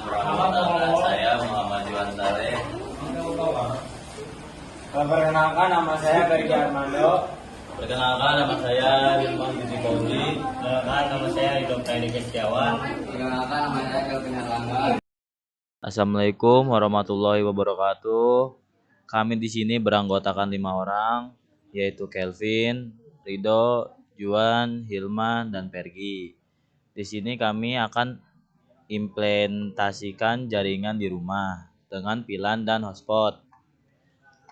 warahmatullahi wabarakatuh. Saya Muhammad Juan Saleh. Perkenalkan, nama saya Ferdi Armando. Perkenalkan, nama saya Hilman Budi Fauzi. Perkenalkan, nama saya Ridho Kaini Setiawan. Perkenalkan, nama saya Kelvin Herlangga. Assalamualaikum warahmatullahi wabarakatuh. Kami di sini beranggotakan 5 orang, yaitu Kelvin, Ridho, Juan, Hilman, dan Pergi. Di sini kami akan implementasikan jaringan di rumah dengan VLAN dan hotspot.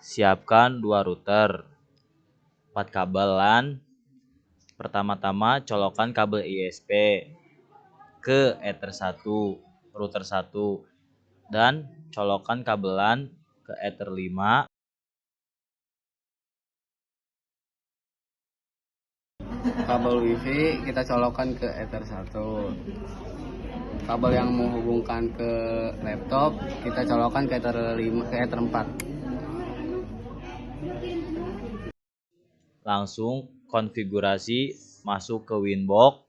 Siapkan 2 router, 4 kabel LAN. Pertama-tama colokkan kabel ISP ke Ether 1, router 1, dan colokkan kabel LAN ke Ether 5. Kabel wifi kita colokkan ke Ether 1. Kabel yang menghubungkan ke laptop kita colokkan ke Ether 5, ke Ether 4. Langsung konfigurasi, masuk ke Winbox.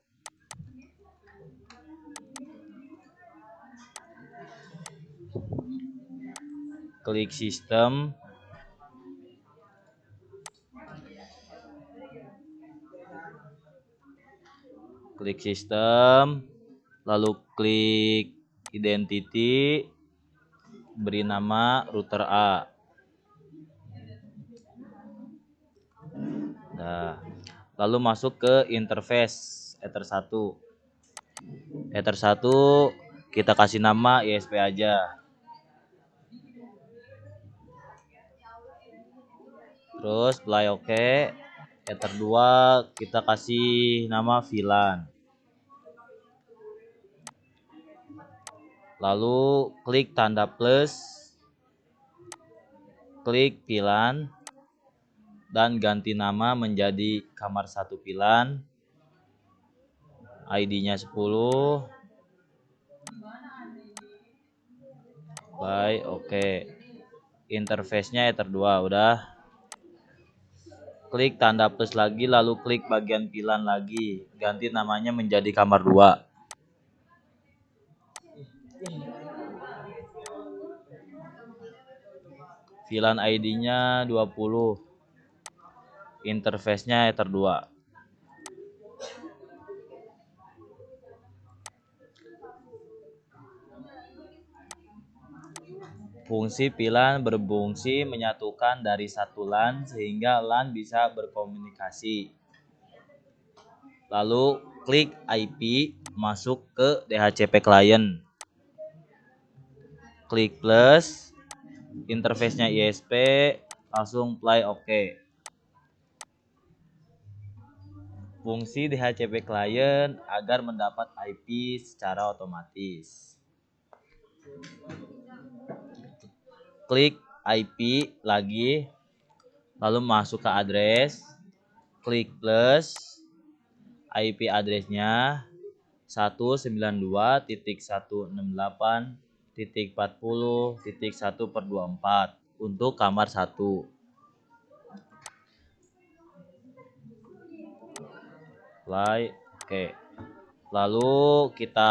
Klik sistem. Klik sistem, lalu klik identity, beri nama router A. Nah, lalu masuk ke interface Ether 1. Ether 1 kita kasih nama ISP aja. Terus apply OK. Ether 2 kita kasih nama VLAN. Lalu klik tanda plus, klik VLAN, dan ganti nama menjadi kamar 1 VLAN. ID-nya 10. Baik, oke. Interface-nya Ether 2 udah. Klik tanda plus lagi, lalu klik bagian VLAN lagi. Ganti namanya menjadi kamar 2. VLAN ID-nya 20. Interface-nya Ether 2. Fungsi VLAN berfungsi menyatukan dari satu LAN sehingga LAN bisa berkomunikasi. Lalu klik IP, masuk ke DHCP client. Klik plus, interface-nya ISP, langsung apply OK. Fungsi DHCP client agar mendapat IP secara otomatis. Klik IP lagi, lalu masuk ke address, klik plus, IP addressnya 192.168.40.1/24 untuk kamar 1. Apply, oke. Lalu kita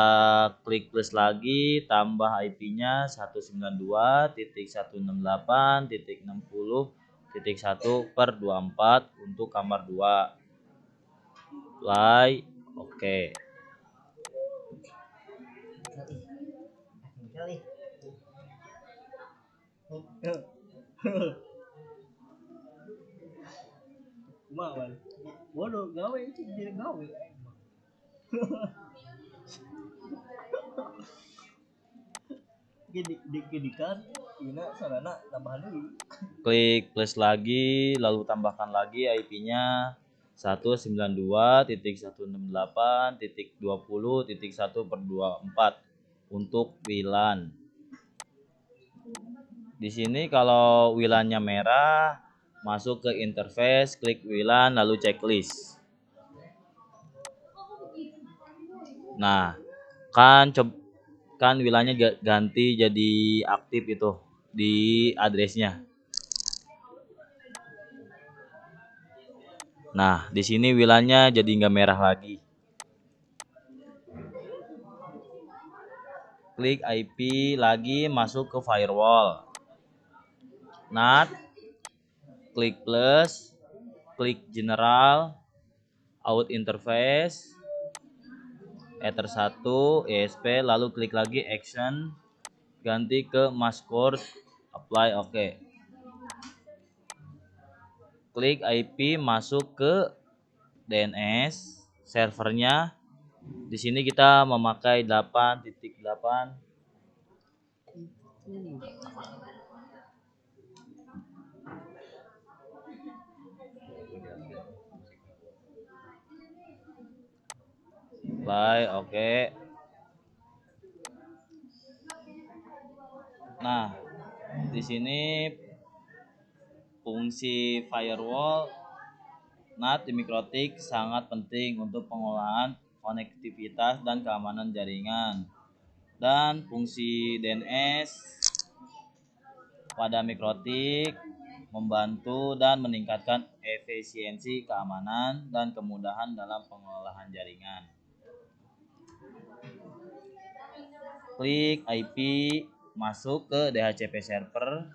klik plus lagi, tambah IP-nya 192.168.60.1/24 untuk kamar 2. Apply, oke. Bodoh, gawe itu jadi gawe. Gini kan, ini sarana tambahan lagi. Klik plus lagi, lalu tambahkan lagi IP-nya 192.168.20.1/24 untuk WLAN. Di sini kalau WLAN-nya merah, masuk ke interface, klik WLAN, lalu checklist. Nah, kan WLAN-nya ganti jadi aktif itu di address-nya. Nah, di sini WLAN-nya jadi nggak merah lagi. klik IP lagi, masuk ke firewall. NAT, klik plus, klik general, out interface, Ether 1, ESP, lalu klik lagi action, ganti ke mask court, apply, oke. Klik IP, masuk ke DNS servernya. Di sini kita memakai 8.8. Apply, oke. Nah, di sini fungsi firewall NAT di Mikrotik sangat penting untuk pengolahan konektivitas dan keamanan jaringan. Dan fungsi DNS pada Mikrotik membantu dan meningkatkan efisiensi keamanan dan kemudahan dalam pengolahan jaringan. Klik IP, masuk ke DHCP server,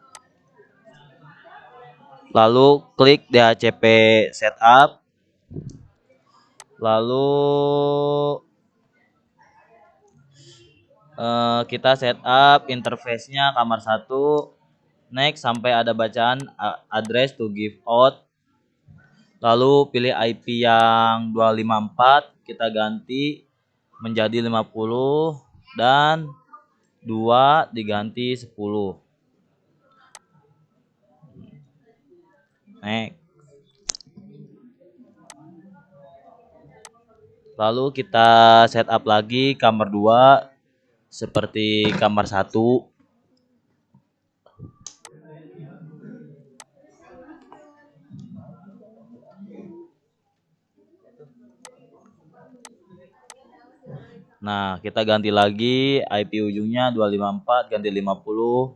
lalu klik DHCP setup, lalu kita setup interface-nya kamar 1. Next sampai ada bacaan address to give out, lalu pilih IP yang 254, kita ganti menjadi 50 dan 2 diganti 10. Next. Lalu kita setup lagi kamar 2 seperti kamar 1. Nah, kita ganti lagi IP ujungnya 254 ganti 50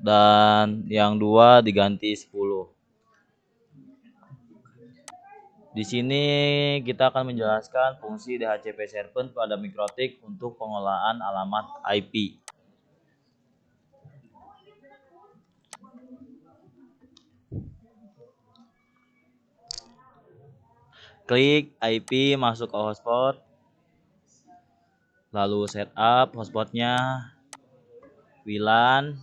dan yang 2 diganti 10. Di sini kita akan menjelaskan fungsi DHCP server pada Mikrotik untuk pengolahan alamat IP. Klik IP, masuk ke hotspot, lalu setup hotspotnya, WLAN,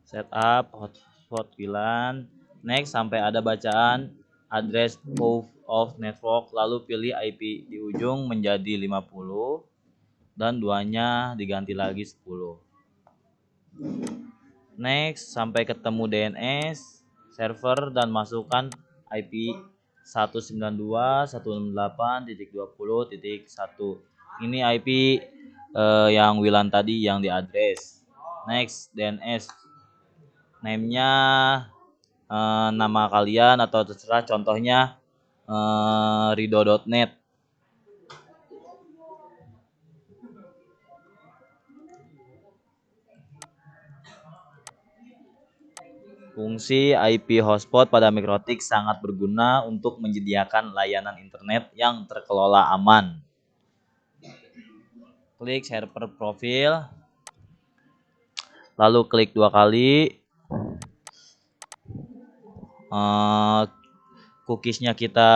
setup hotspot WLAN. Next sampai ada bacaan address proof of network, lalu pilih IP di ujung menjadi 50 dan 2-nya diganti lagi 10. Next sampai ketemu DNS server dan masukkan IP 192.168.20.1. Ini IP yang WLAN tadi yang diadres. Next DNS name-nya nama kalian atau terserah, contohnya rido.net. Fungsi IP hotspot pada Mikrotik sangat berguna untuk menyediakan layanan internet yang terkelola aman. Klik server profil, lalu klik 2 kali. Cookiesnya kita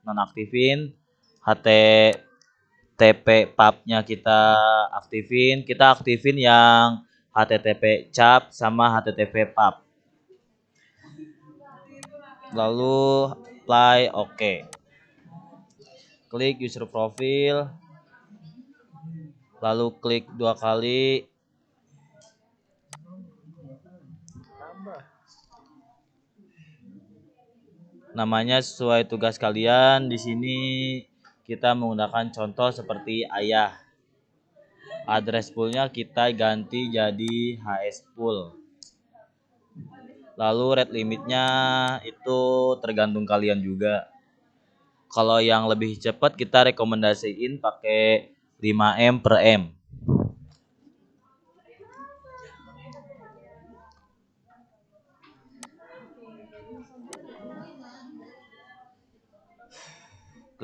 nonaktifin, HTTP pub-nya kita aktifin. Kita aktifin yang HTTP cap sama HTTP pub. Lalu apply, oke. Klik user profile, lalu klik 2 kali. Namanya sesuai tugas kalian. Di sini kita menggunakan contoh seperti ayah. Address poolnya kita ganti jadi HS pool. Lalu rate limitnya itu tergantung kalian juga. Kalau yang lebih cepat kita rekomendasiin pakai 5M per M.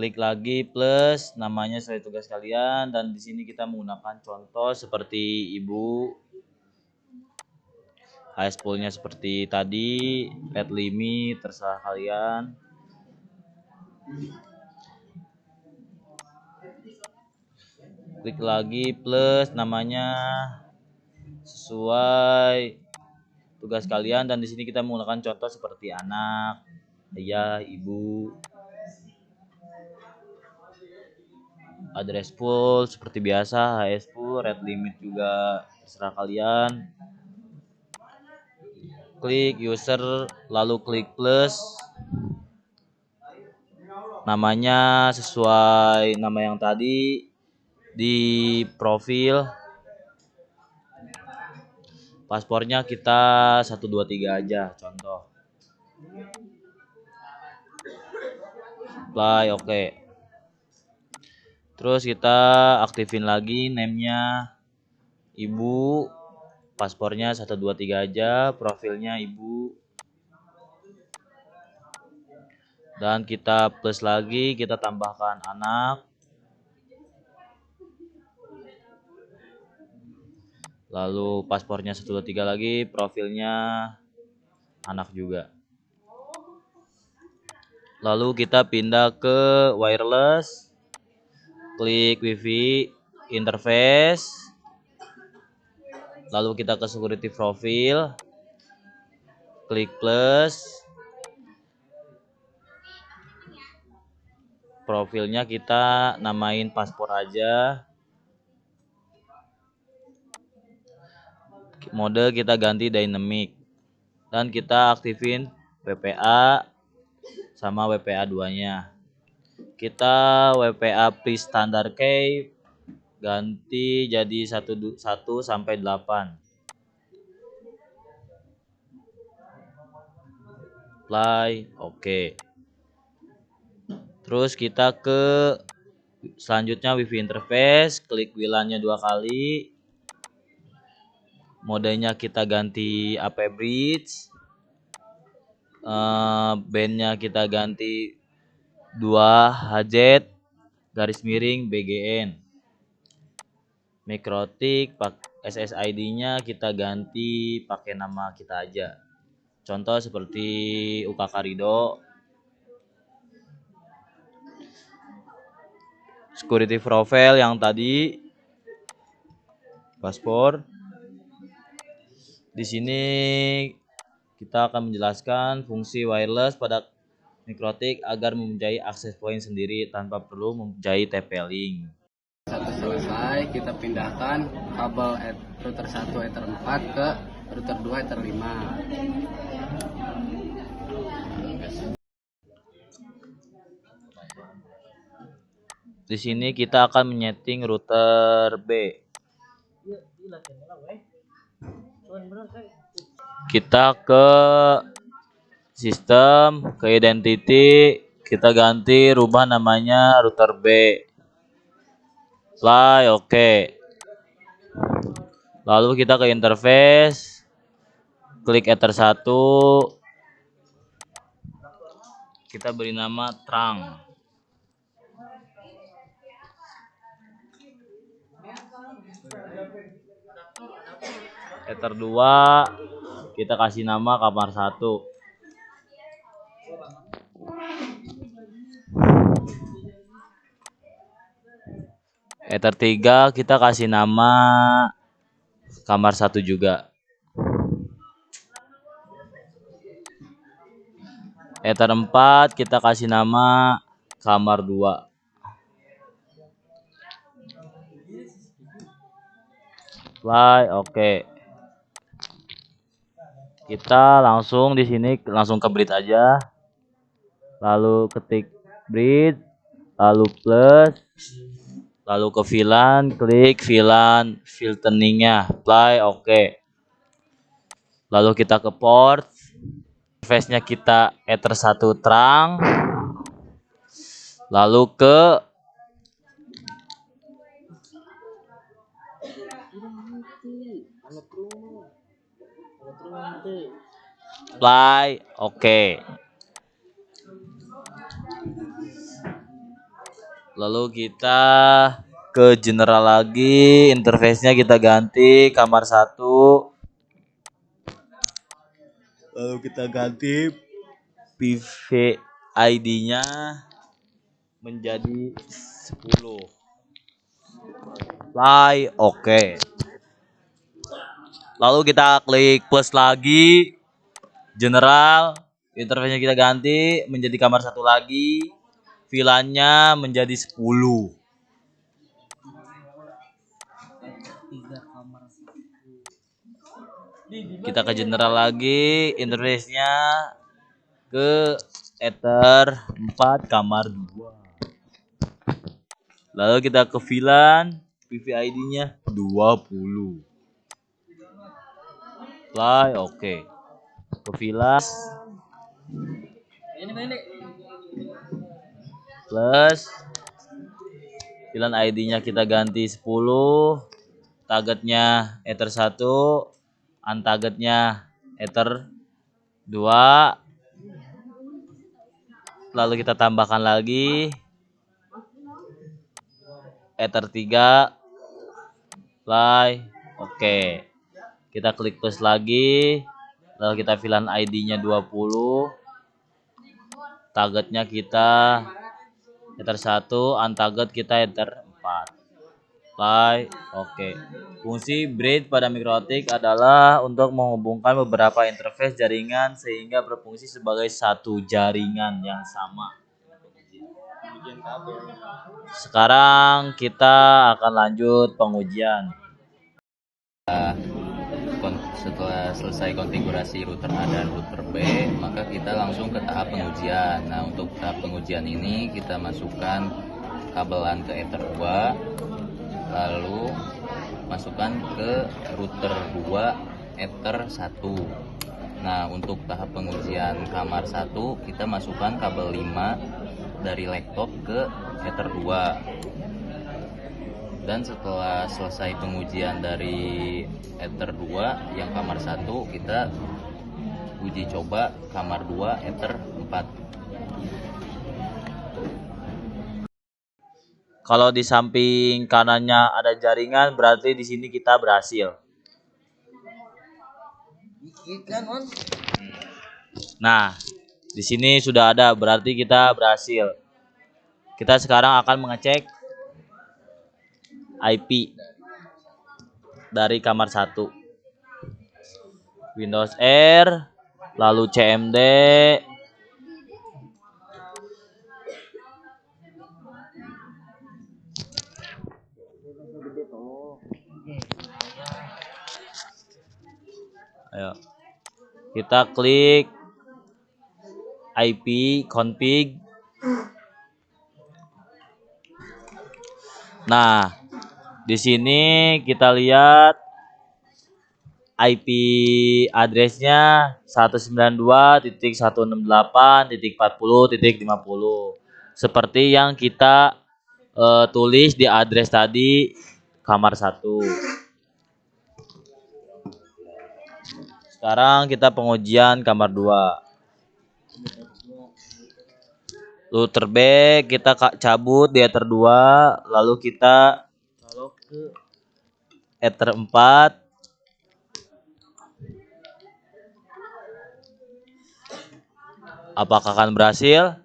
Klik lagi plus namanya sesuai tugas kalian, dan di sini kita menggunakan contoh seperti ibu. HS poolnya seperti tadi, add limit terserah kalian. Klik lagi plus namanya sesuai tugas kalian, dan di sini kita menggunakan contoh seperti anak, ayah, ibu. Address pool seperti biasa, HS pool, rate limit juga terserah kalian. Klik user lalu klik plus. Namanya sesuai nama yang tadi di profil. Paspornya kita 123 aja contoh. Apply oke. Terus kita aktifin lagi name-nya ibu, paspornya 123 aja, profilnya ibu. Dan kita plus lagi, kita tambahkan anak. Lalu paspornya 123 lagi, profilnya anak juga. Lalu kita pindah ke wireless. Klik wifi interface. Lalu kita ke security profile. Klik plus. Profilnya kita namain paspor aja. Mode kita ganti dynamic. Dan kita aktifin WPA sama WPA 2-nya. Kita WPA pre standar key ganti jadi 1 sampai 8. Apply, oke. Terus kita ke selanjutnya wifi interface, klik WLAN-nya 2 kali. Modenya kita ganti AP bridge. Bandnya kita ganti 2HZ garis miring BGN. Mikrotik SSID-nya kita ganti pakai nama kita aja. Contoh seperti UKK Rido. Security profile yang tadi paspor. Di sini kita akan menjelaskan fungsi wireless pada Mikrotik agar mempunyai akses point sendiri tanpa perlu mempunyai TP-Link. Satu selesai, kita pindahkan kabel router 1 Ether 4 ke router 2 Ether 5. Di sini kita akan menyeting router B. Kita ke sistem, ke identity, kita ganti rubah namanya router B. Apply, oke. Lalu kita ke interface, klik Ether 1. Kita beri nama Trang. Ether 2 kita kasih nama kamar 1. Ether 3 kita kasih nama kamar 1 juga. Ether 4 kita kasih nama kamar 2. Apply, oke. Kita langsung di sini langsung ke bridge aja. Lalu ketik bridge, lalu plus, lalu ke VLAN, klik VLAN filtering-nya. Apply, oke. Lalu kita ke port. Interface-nya kita Ether 1 terang. Lalu ke apply, oke. Lalu kita ke general lagi, interface-nya kita ganti kamar 1. Lalu kita ganti PV ID-nya menjadi 10. Play oke. Lalu kita klik plus lagi, general, interface-nya kita ganti menjadi kamar 1 lagi, VLAN-nya menjadi 10. Kita ke general lagi, interface-nya ke Ether 4 kamar 2. Lalu kita ke VLAN, PVID-nya 20. Play oke. Ke VLAN plus VLAN ID-nya kita ganti 10, targetnya Ether 1, untargetnya Ether 2. Lalu kita tambahkan lagi Ether 3. Play oke. Kita klik plus lagi, lalu kita VLAN ID-nya 20, targetnya kita Ether 1, untarget kita Ether 4. Play oke. Fungsi bridge pada mikrotik adalah untuk menghubungkan beberapa interface jaringan sehingga berfungsi sebagai satu jaringan yang sama. Sekarang kita akan lanjut pengujian. Setelah selesai konfigurasi router A dan router B, maka kita langsung ke tahap pengujian. Nah, untuk tahap pengujian ini kita masukkan kabelan ke Ether 2, lalu masukkan ke router 2 Ether 1. Nah, untuk tahap pengujian kamar 1, kita masukkan kabel 5 dari laptop ke Ether 2. Dan setelah selesai pengujian dari Ether 2 yang kamar 1, kita uji coba kamar 2 Ether 4. Kalau di samping kanannya ada jaringan, berarti di sini kita berhasil. Nah, di sini sudah ada, berarti kita berhasil. Kita sekarang akan mengecek IP dari kamar 1. Windows R, lalu CMD, ayo kita klik IP config. Nah, di sini kita lihat IP address-nya 192.168.40.50 seperti yang kita tulis di address tadi kamar 1. Sekarang kita pengujian kamar 2. Router B kita cabut di Ether 2, lalu kita colok ke Ether 4. Apakah akan berhasil?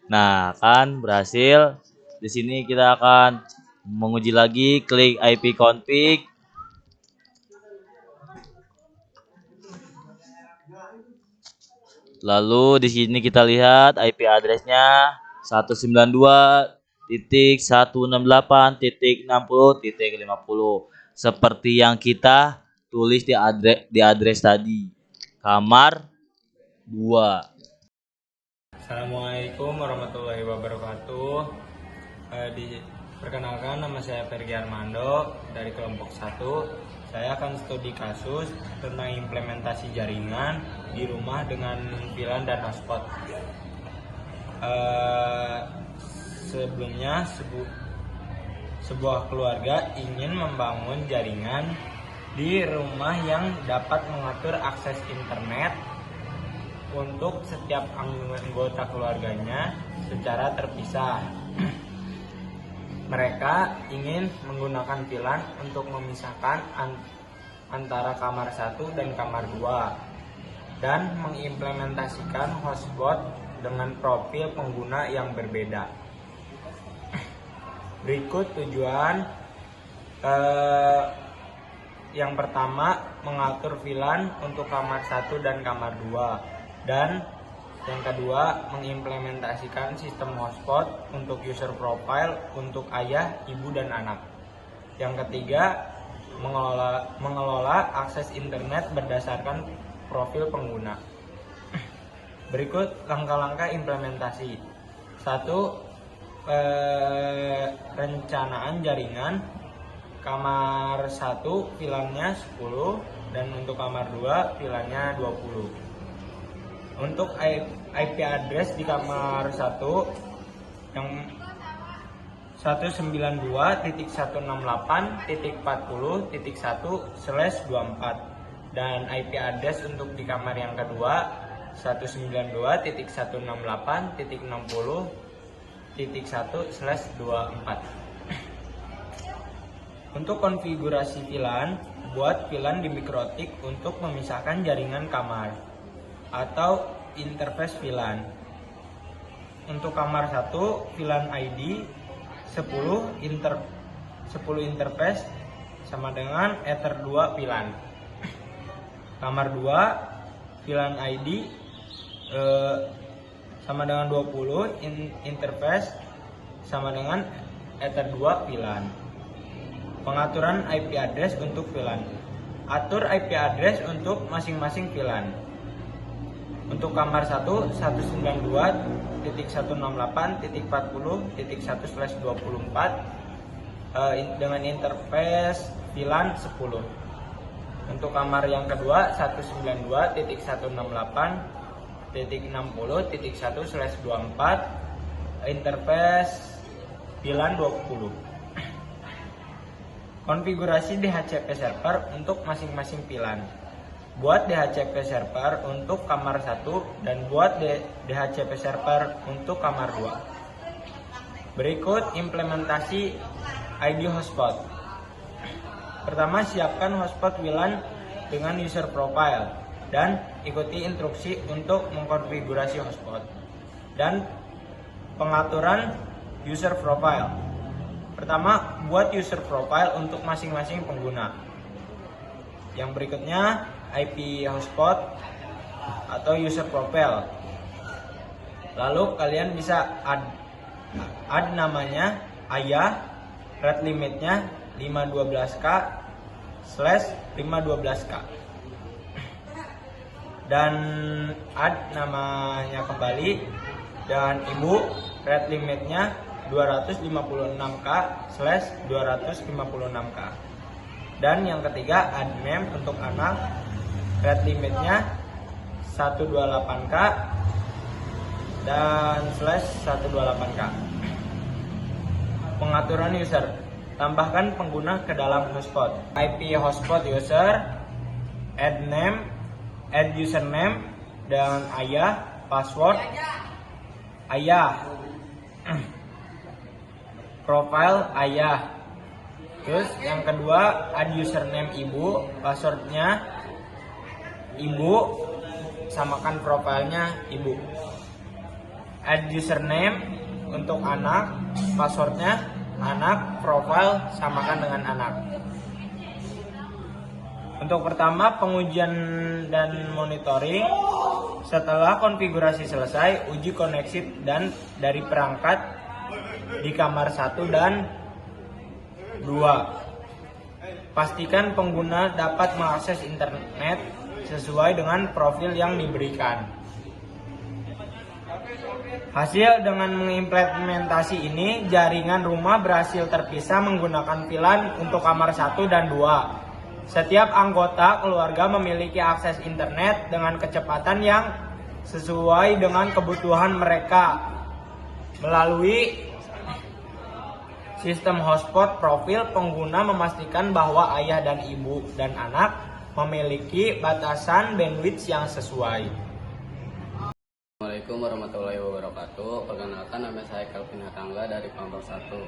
Nah, kan berhasil. Di sini kita akan menguji lagi, klik IP config. Lalu di sini kita lihat IP address-nya 192.168.60.50 seperti yang kita tulis di address tadi. Kamar 2. Assalamualaikum warahmatullahi wabarakatuh. Perkenalkan, nama saya Fergi Armando dari kelompok 1. Saya akan studi kasus tentang implementasi jaringan di rumah dengan VLAN dan hotspot. Sebelumnya, sebuah keluarga ingin membangun jaringan di rumah yang dapat mengatur akses internet untuk setiap anggota keluarganya secara terpisah. Mereka ingin menggunakan VLAN untuk memisahkan antara kamar 1 dan kamar 2 dan mengimplementasikan hotspot dengan profil pengguna yang berbeda. Berikut tujuan. Yang pertama, mengatur VLAN untuk kamar 1 dan kamar 2, dan yang kedua, mengimplementasikan sistem hotspot untuk user profile untuk ayah, ibu, dan anak. Yang ketiga, mengelola akses internet berdasarkan profil pengguna. Berikut langkah-langkah implementasi. 1. Perencanaan jaringan. Kamar 1 VLAN-nya 10 dan untuk kamar 2 VLAN-nya 20. Untuk IP address di kamar 1 yang 192.168.40.1/24 dan IP address untuk di kamar yang kedua 192.168.60.1/24. Untuk konfigurasi VLAN, buat VLAN di Mikrotik untuk memisahkan jaringan kamar atau interface VLAN. Untuk kamar 1, VLAN ID 10 interface sama dengan Ether 2 VLAN. Kamar 2, VLAN ID sama dengan 20 interface sama dengan Ether 2 VLAN. Pengaturan IP address untuk VLAN. Atur IP address untuk masing-masing VLAN. Untuk kamar 1, 192.168.40.1/24 dengan interface VLAN 10. Untuk kamar yang kedua 192.168.60.1/24 interface VLAN 20. Konfigurasi DHCP server untuk masing-masing VLAN. Buat DHCP server untuk kamar 1 dan buat DHCP server untuk kamar 2. Berikut implementasi ID hotspot. Pertama, siapkan hotspot VLAN dengan user profile dan ikuti instruksi untuk mengkonfigurasi hotspot. Dan pengaturan user profile. Pertama, buat user profile untuk masing-masing pengguna. Yang berikutnya, IP hotspot atau user profile. Lalu kalian bisa add namanya ayah, rate limitnya 512k/512k. Dan add namanya kembali dan ibu, rate limitnya 256k/256k. Dan yang ketiga, add name untuk anak, rate limitnya 128k dan /128k. Pengaturan user. Tambahkan pengguna ke dalam hotspot. IP hotspot user, add name, add username dan ayah, password ayah, profile ayah. Terus yang kedua, add username ibu, passwordnya ibu, samakan profilnya ibu. Add username untuk anak, passwordnya anak, profile samakan dengan anak. Untuk pertama, pengujian dan monitoring. Setelah konfigurasi selesai, uji koneksi dan dari perangkat di kamar 1 dan 2. Pastikan pengguna dapat mengakses internet sesuai dengan profil yang diberikan. Hasil dengan mengimplementasi ini, jaringan rumah berhasil terpisah menggunakan VLAN untuk kamar 1 dan 2. Setiap anggota keluarga memiliki akses internet dengan kecepatan yang sesuai dengan kebutuhan mereka. Melalui sistem hotspot profil, pengguna memastikan bahwa ayah dan ibu dan anak memiliki batasan bandwidth yang sesuai. Assalamualaikum warahmatullahi wabarakatuh. Perkenalkan, nama saya Kelvin Hatangga dari kelompok 1.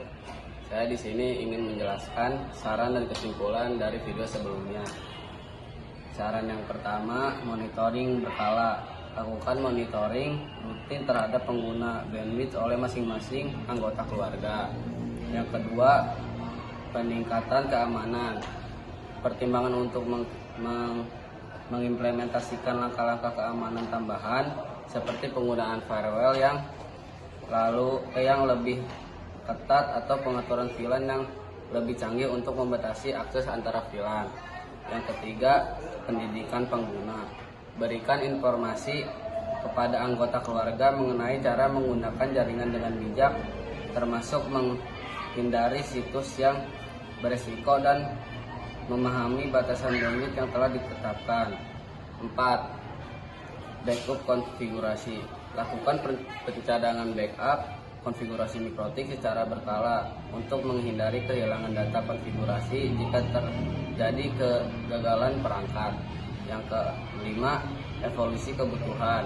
Saya di sini ingin menjelaskan saran dan kesimpulan dari video sebelumnya. Saran yang pertama, monitoring berkala. Lakukan monitoring rutin terhadap pengguna bandwidth oleh masing-masing anggota keluarga. Yang kedua, peningkatan keamanan. Pertimbangan untuk mengimplementasikan langkah-langkah keamanan tambahan seperti penggunaan firewall yang lebih ketat atau pengaturan VLAN yang lebih canggih untuk membatasi akses antara VLAN. Yang ketiga, pendidikan pengguna. Berikan informasi kepada anggota keluarga mengenai cara menggunakan jaringan dengan bijak, termasuk menghindari situs yang beresiko dan memahami batasan bandwidth yang telah ditetapkan. 4. Backup konfigurasi. Lakukan pencadangan backup konfigurasi mikrotik secara berkala untuk menghindari kehilangan data konfigurasi jika terjadi kegagalan perangkat. Yang kelima, evolusi kebutuhan.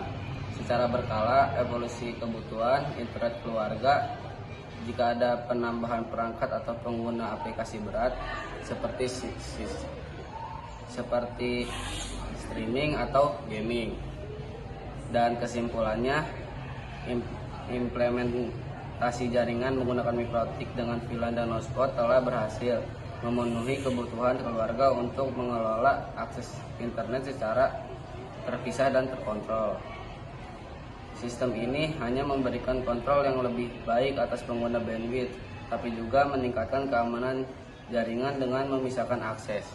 Secara berkala, evolusi kebutuhan internet keluarga jika ada penambahan perangkat atau pengguna aplikasi berat seperti streaming atau gaming. Dan kesimpulannya, implementasi jaringan menggunakan mikrotik dengan VLAN dan hotspot telah berhasil memenuhi kebutuhan keluarga untuk mengelola akses internet secara terpisah dan terkontrol. Sistem ini hanya memberikan kontrol yang lebih baik atas pengguna bandwidth, tapi juga meningkatkan keamanan jaringan dengan memisahkan akses.